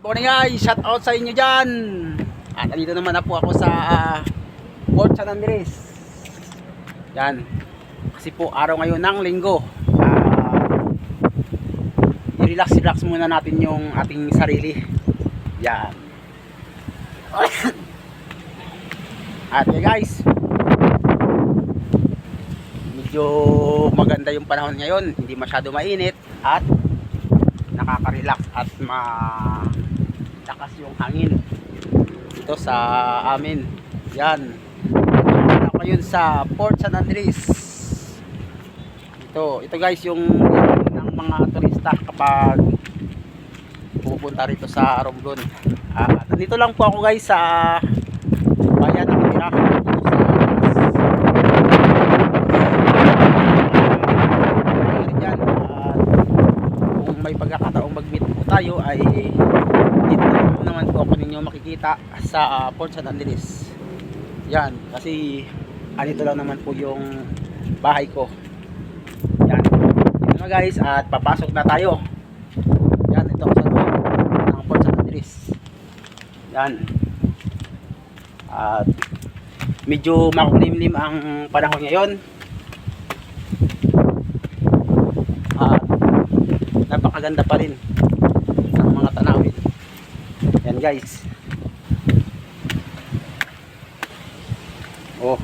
Morning guys, shout out sa inyo dyan. At dito naman na po ako sa Port San Andres. Yan. Kasi po araw ngayon ng linggo. I-relax muna natin yung ating sarili. Yan. At guys, medyo maganda yung panahon ngayon. Hindi masyado mainit at nakaka-relax at malakas yung hangin dito sa amin. Yan. Ako yun sa Port San Andres. Ito guys yung ng mga turista kapag pupunta rito sa Romblon. Nandito lang po ako guys sa bayan ng Tira. Kung may pagkakataong mag-meet po tayo ay dito naman po ako ninyo makikita sa Port San Andres. Yan, kasi anito lang naman po yung bahay ko. Yan. Yan na guys, at papasok na tayo. Yan, ito sa loob ng Port San Andres. Yan. At medyo makulimlim ang panahon ngayon. At napakaganda pa rin ng mga tanawin. Yan guys. Oh.